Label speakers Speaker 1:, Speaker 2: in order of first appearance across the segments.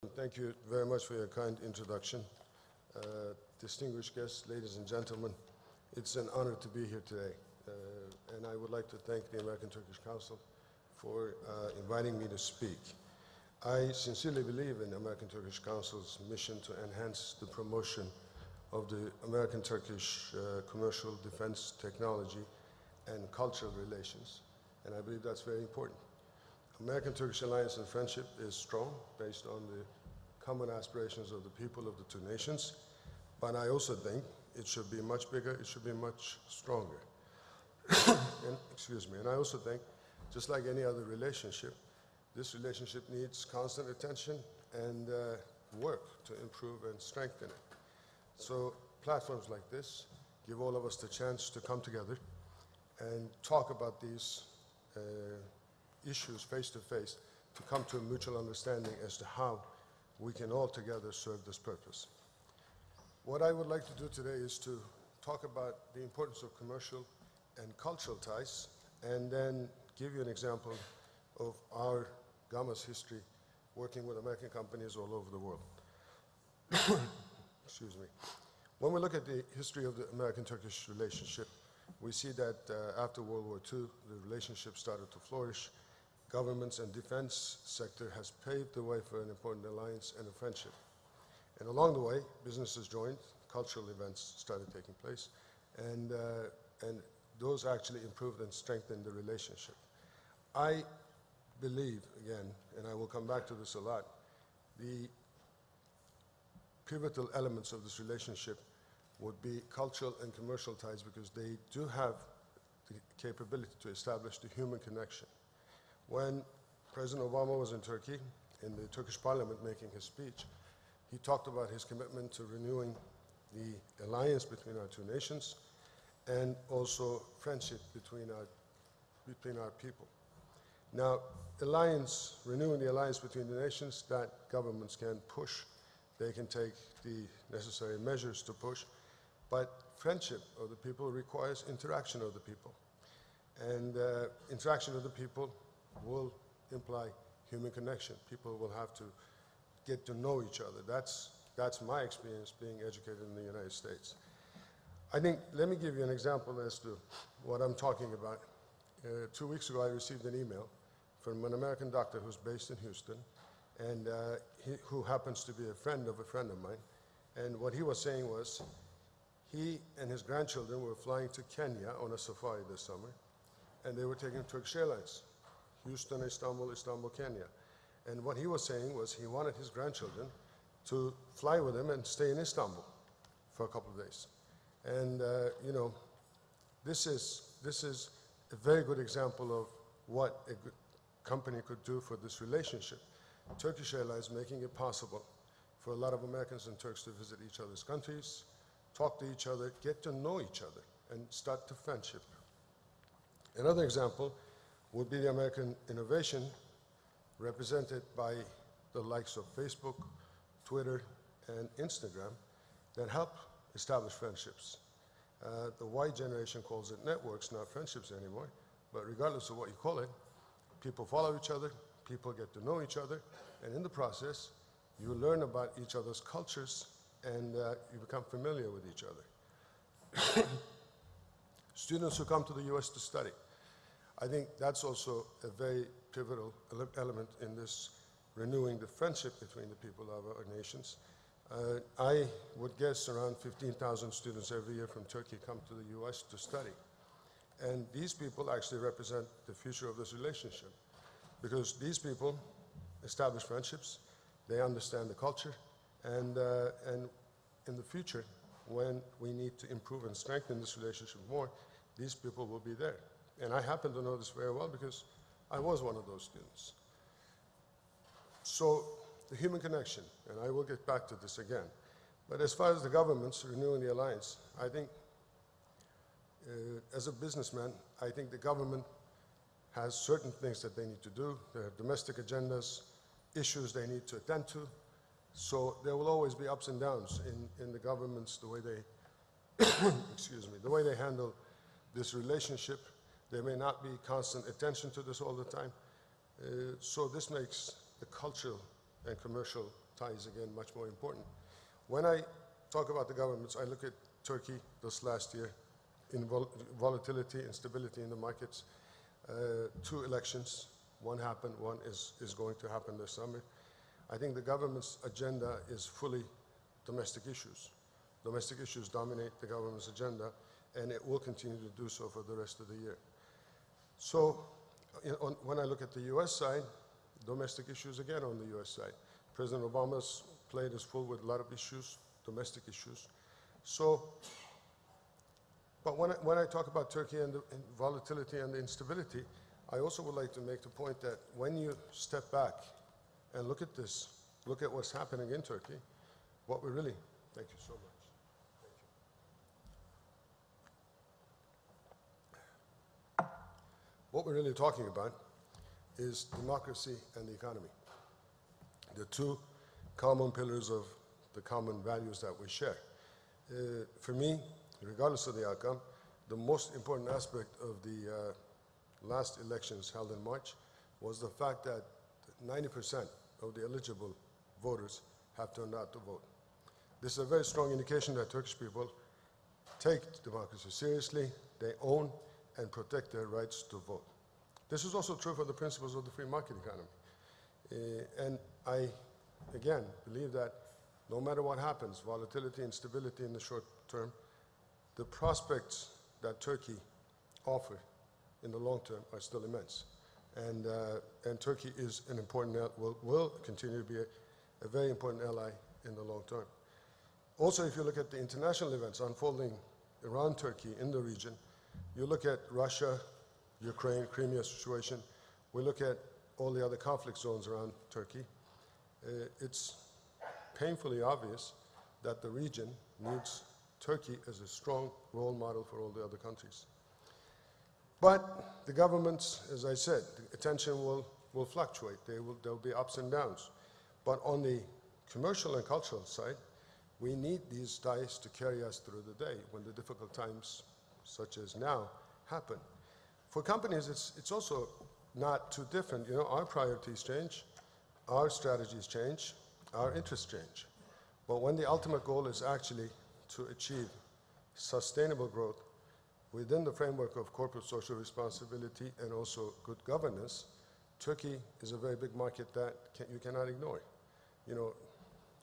Speaker 1: Thank you very much for your kind introduction. Distinguished guests, ladies and gentlemen, it's an honor to be here today. And I would like to thank the American-Turkish Council for inviting me to speak. I sincerely believe in the American-Turkish Council's mission to enhance the promotion of the American-Turkish commercial defense technology and cultural relations, and I believe that's very important. American-Turkish alliance and friendship is strong, based on the common aspirations of the people of the two nations, but I also think it should be much bigger, it should be much stronger. And I also think, just like any other relationship, this relationship needs constant attention and work to improve and strengthen it. So platforms like this give all of us the chance to come together and talk about these issues face to face, to come to a mutual understanding as to how we can all together serve this purpose. What I would like to do today is to talk about the importance of commercial and cultural ties, and then give you an example of our GAMA's history working with American companies all over the world. Excuse me. When we look at the history of the American-Turkish relationship, we see that after World War II, the relationship started to flourish. Governments and defense sector has paved the way for an important alliance and a friendship. And along the way, businesses joined, cultural events started taking place, and those actually improved and strengthened the relationship. I believe, again, and I will come back to this a lot, the pivotal elements of this relationship would be cultural and commercial ties, because they do have the capability to establish the human connection. When President Obama was in Turkey, in the Turkish parliament making his speech, he talked about his commitment to renewing the alliance between our two nations and also friendship between our people. Now, renewing the alliance between the nations, that governments can push. They can take the necessary measures to push. But friendship of the people requires interaction of the people. And interaction of the people will imply human connection. People will have to get to know each other. That's my experience being educated in the United States. I think, let me give you an example as to what I'm talking about. 2 weeks ago, I received an email from an American doctor who's based in Houston, and who happens to be a friend of mine. And what he was saying was, he and his grandchildren were flying to Kenya on a safari this summer, and they were taking Turkish Airlines, Houston, Istanbul, Istanbul, Kenya. And what he was saying was he wanted his grandchildren to fly with him and stay in Istanbul for a couple of days. And you know, this is a very good example of what a good company could do for this relationship. Turkish Airlines making it possible for a lot of Americans and Turks to visit each other's countries, talk to each other, get to know each other, and start to friendship. Another example would be the American innovation represented by the likes of Facebook, Twitter, and Instagram that help establish friendships. The Y generation calls it networks, not friendships anymore, but regardless of what you call it, people follow each other, people get to know each other, and in the process, you learn about each other's cultures, and you become familiar with each other. Students who come to the US to study, I think that's also a very pivotal element in this renewing the friendship between the people of our nations. I would guess around 15,000 students every year from Turkey come to the US to study. And these people actually represent the future of this relationship, because these people establish friendships, they understand the culture, and in the future, when we need to improve and strengthen this relationship more, these people will be there. And I happen to know this very well because I was one of those students. So the human connection, and I will get back to this again, but as far as the governments renewing the alliance, I think as a businessman, I think the government has certain things that they need to do. They have domestic agendas, issues they need to attend to. So there will always be ups and downs in the governments, the way they, excuse me, the way they handle this relationship. There may not be constant attention to this all the time. So this makes the cultural and commercial ties, again, much more important. When I talk about the governments, I look at Turkey this last year in volatility, instability in the markets, 2 elections, one happened, one is going to happen this summer. I think the government's agenda is fully domestic issues. Domestic issues dominate the government's agenda, and it will continue to do so for the rest of the year. So when I look at the US side, domestic issues again on the US side. President Obama's plate is full with a lot of issues, domestic issues. So, but when I talk about Turkey and the volatility and the instability, I also would like to make the point that when you step back and look at this, look at what's happening in Turkey, what we really, thank you so much. Thank you. What we're really talking about is democracy and the economy, the 2 common pillars of the common values that we share. For me, regardless of the outcome, the most important aspect of the last elections held in March was the fact that 90% of the eligible voters have turned out to vote. This is a very strong indication that Turkish people take democracy seriously, they own and protect their rights to vote. This is also true for the principles of the free market economy. And I, again, believe that no matter what happens, volatility and stability in the short term, the prospects that Turkey offers in the long term are still immense. And Turkey is an important, will continue to be a very important ally in the long term. Also, if you look at the international events unfolding around Turkey in the region, you look at Russia, Ukraine, Crimea situation, we look at all the other conflict zones around Turkey, it's painfully obvious that the region needs Turkey as a strong role model for all the other countries. But the governments, as I said, the attention will fluctuate. There'll be ups and downs. But on the commercial and cultural side, we need these ties to carry us through the day when the difficult times, such as now, happen. For companies, it's also not too different. You know, our priorities change, our strategies change, our interests change. But when the ultimate goal is actually to achieve sustainable growth within the framework of corporate social responsibility and also good governance, Turkey is a very big market that you cannot ignore. You know,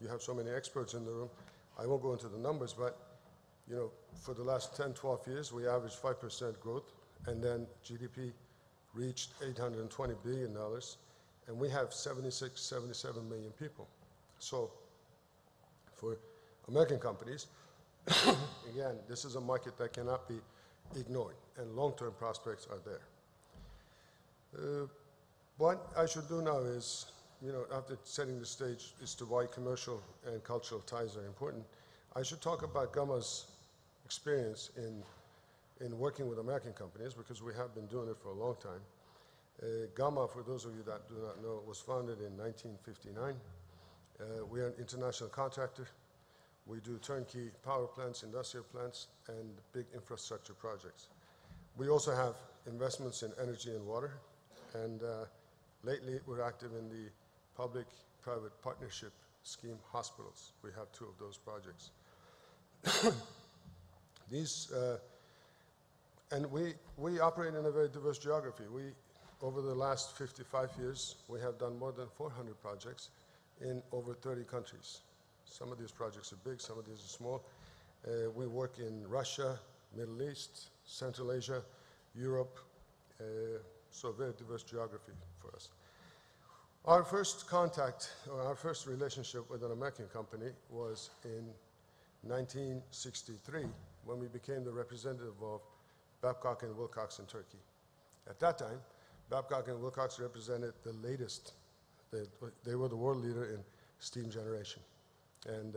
Speaker 1: you have so many experts in the room. I won't go into the numbers, but you know, for the last 10, 12 years, we averaged 5% growth, and then GDP reached $820 billion, and we have 76, 77 million people. So for American companies, again, this is a market that cannot be ignored, and long-term prospects are there. What I should do now is, you know, after setting the stage as to why commercial and cultural ties are important, I should talk about GAMA's experience in working with American companies, because we have been doing it for a long time. GAMA, for those of you that do not know, was founded in 1959. We are an international contractor. We do turnkey power plants, industrial plants, and big infrastructure projects. We also have investments in energy and water, and lately we're active in the public-private partnership scheme hospitals. We have 2 of those projects. And we operate in a very diverse geography. Over the last 55 years, we have done more than 400 projects in over 30 countries. Some of these projects are big, some of these are small. We work in Russia, Middle East, Central Asia, Europe, so a very diverse geography for us. Our first contact, or our first relationship with an American company was in 1963, when we became the representative of Babcock & Wilcox in Turkey. At that time, Babcock & Wilcox represented the latest, they were the world leader in steam generation. And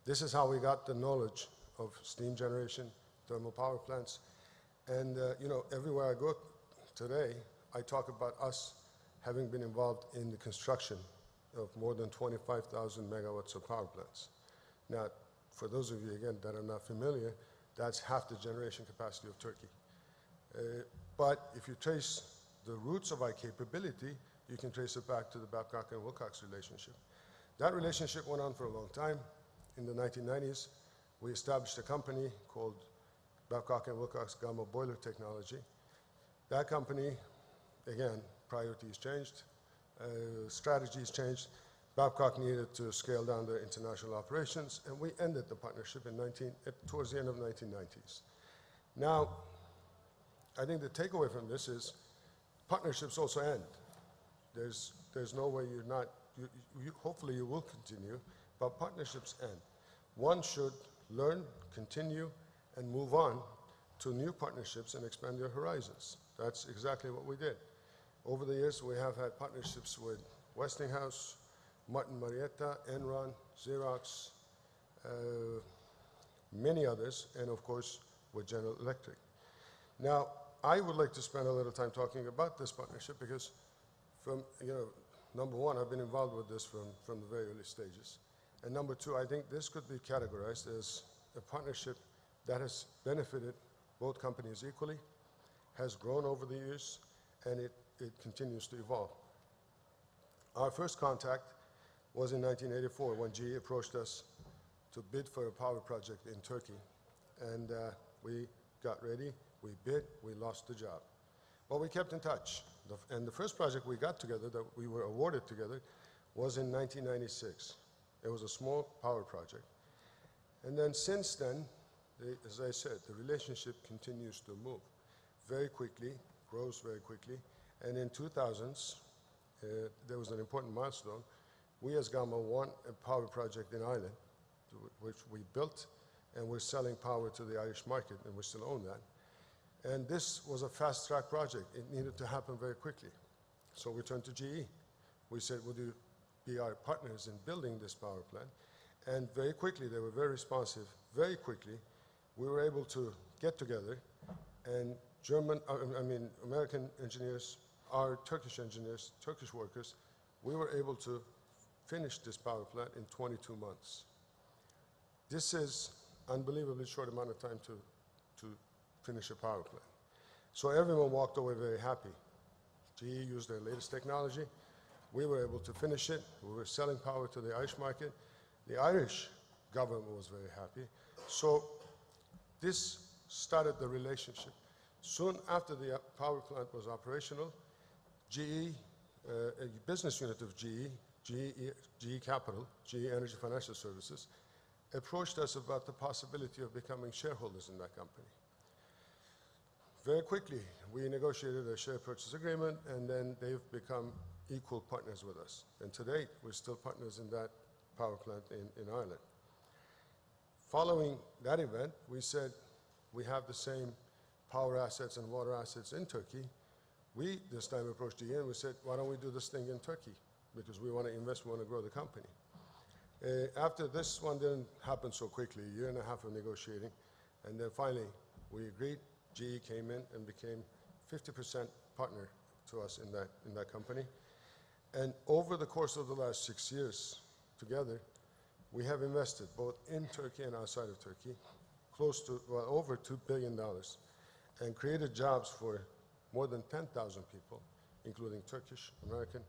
Speaker 1: this is how we got the knowledge of steam generation, thermal power plants. And you know, everywhere I go today, I talk about us having been involved in the construction of more than 25,000 megawatts of power plants. Now, for those of you, again, that are not familiar, that's half the generation capacity of Turkey. But if you trace the roots of our capability, you can trace it back to the Babcock & Wilcox relationship. That relationship went on for a long time. In the 1990s, we established a company called Babcock & Wilcox GAMA Boiler Technology. That company, again, priorities changed, strategies changed. Babcock needed to scale down their international operations, and we ended the partnership towards the end of the 1990s. Now, I think the takeaway from this is partnerships also end. There's no way you're not, hopefully you will continue, but partnerships end. One should learn, continue, and move on to new partnerships and expand your horizons. That's exactly what we did. Over the years, we have had partnerships with Westinghouse, Martin Marietta, Enron, Xerox, many others, and of course, with General Electric. Now, I would like to spend a little time talking about this partnership because from, number one, I've been involved with this from the very early stages. And number two, I think this could be categorized as a partnership that has benefited both companies equally, has grown over the years, and it continues to evolve. Our first contact was in 1984 when GE approached us to bid for a power project in Turkey. And we got ready, we bid, we lost the job. But we kept in touch. And the first project we got together, that we were awarded together, was in 1996. It was a small power project. And then since then, as I said, the relationship continues to move very quickly, grows very quickly. And in 2000s, there was an important milestone. We as GAMA won a power project in Ireland, which we built, and we're selling power to the Irish market, and we still own that. And this was a fast-track project. It needed to happen very quickly. So we turned to GE. We said, would you be our partners in building this power plant? And very quickly, they were very responsive. Very quickly, we were able to get together, and American engineers, our Turkish engineers, Turkish workers, we were able to finish this power plant in 22 months. This is unbelievably short amount of time to finish a power plant. So everyone walked away very happy. GE used their latest technology. We were able to finish it. We were selling power to the Irish market. The Irish government was very happy. So this started the relationship. Soon after the power plant was operational, GE, a business unit of GE Capital, GE Energy Financial Services, approached us about the possibility of becoming shareholders in that company. Very quickly, we negotiated a share purchase agreement, and then they've become equal partners with us. And to date, we're still partners in that power plant in Ireland. Following that event, we said we have the same power assets and water assets in Turkey. We, this time, approached GE and we said, why don't we do this thing in Turkey? Because we want to invest, we want to grow the company. After this one didn't happen so quickly, a year and a half of negotiating, and then finally we agreed. GE came in and became 50% partner to us in that company. And over the course of the last 6 years together, we have invested both in Turkey and outside of Turkey, close to, well, over $2 billion, and created jobs for more than 10,000 people, including Turkish, American,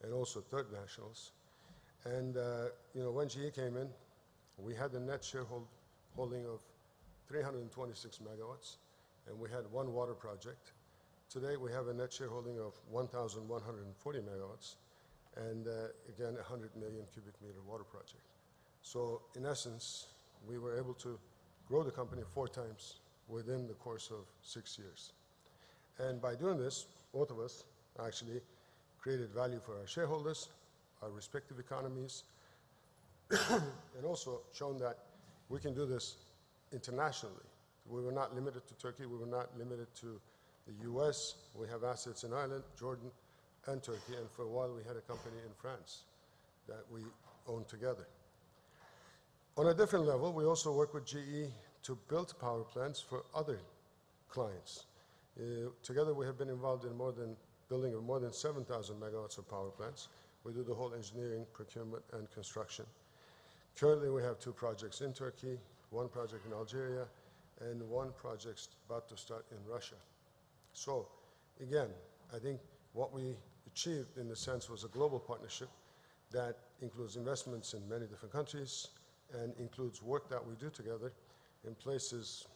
Speaker 1: and also third nationals. And when GE came in, we had a net shareholding of 326 megawatts, and we had one water project. Today, we have a net shareholding of 1,140 megawatts, and again, 100 million cubic meter water project. So in essence, we were able to grow the company 4 times within the course of 6 years. And by doing this, both of us actually created value for our shareholders, our respective economies, and also shown that we can do this internationally. We were not limited to Turkey. We were not limited to the US. We have assets in Ireland, Jordan, and Turkey. And for a while, we had a company in France that we owned together. On a different level, we also work with GE to build power plants for other clients. Together, we have been involved in building of more than 7,000 megawatts of power plants. We do the whole engineering, procurement, and construction. Currently, we have 2 projects in Turkey, 1 project in Algeria, and 1 project about to start in Russia. So, again, I think what we achieved in a sense was a global partnership that includes investments in many different countries and includes work that we do together in places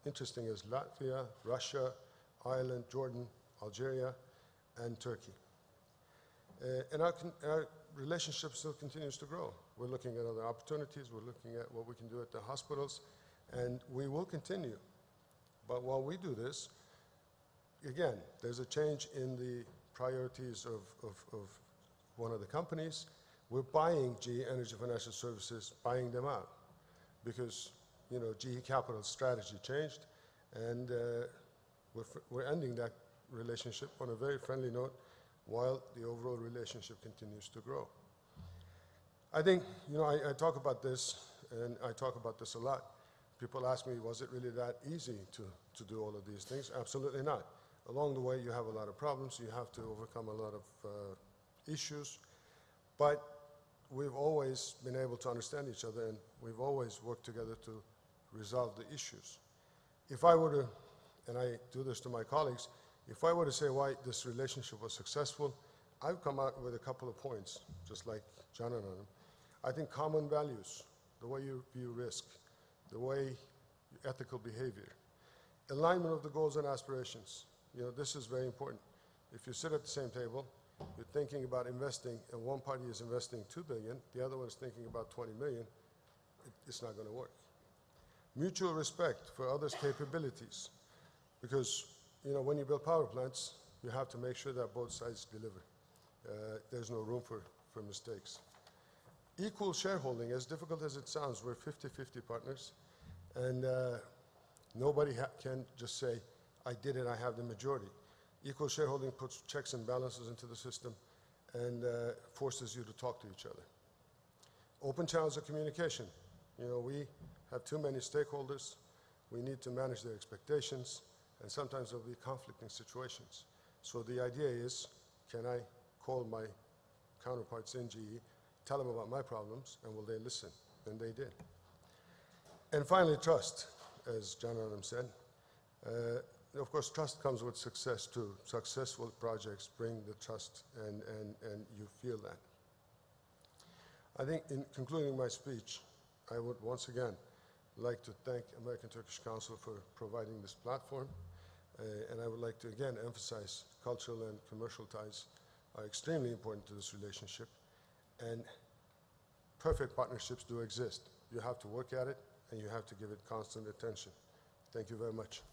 Speaker 1: interesting as Latvia, Russia, Ireland, Jordan, Algeria, and Turkey. And our relationship still continues to grow. We're looking at other opportunities, we're looking at what we can do at the hospitals, and we will continue. But while we do this, again, there's a change in the priorities of one of the companies. We're buying GE Energy Financial Services, buying them out, because GE Capital's strategy changed, and we're ending that relationship on a very friendly note while the overall relationship continues to grow. I think, I talk about this, and I talk about this a lot. People ask me, was it really that easy to do all of these things? Absolutely not. Along the way, you have a lot of problems. You have to overcome a lot of issues. But we've always been able to understand each other, and we've always worked together to resolve the issues. If I were to, and I do this to my colleagues, if I were to say why this relationship was successful, I've come out with a couple of points, just like John and I think common values, the way you view risk, the way ethical behavior, alignment of the goals and aspirations. This is very important. If you sit at the same table, you're thinking about investing, and one party is investing $2 billion, the other one is thinking about $20 million, it's not going to work. Mutual respect for others' capabilities, because when you build power plants, you have to make sure that both sides deliver. There's no room for mistakes. Equal shareholding, as difficult as it sounds, we're 50-50 partners, and nobody can just say, I did it, I have the majority. Equal shareholding puts checks and balances into the system and forces you to talk to each other. Open channels of communication. We have too many stakeholders. We need to manage their expectations, and sometimes there'll be conflicting situations. So the idea is, can I call my counterparts in GE, tell them about my problems, and will they listen? And they did. And finally, trust, as John Adam said. Of course, trust comes with success too. Successful projects bring the trust, and you feel that. I think in concluding my speech, I would once again like to thank American-Turkish Council for providing this platform. And I would like to again emphasize cultural and commercial ties are extremely important to this relationship. And perfect partnerships do exist. You have to work at it, and you have to give it constant attention. Thank you very much.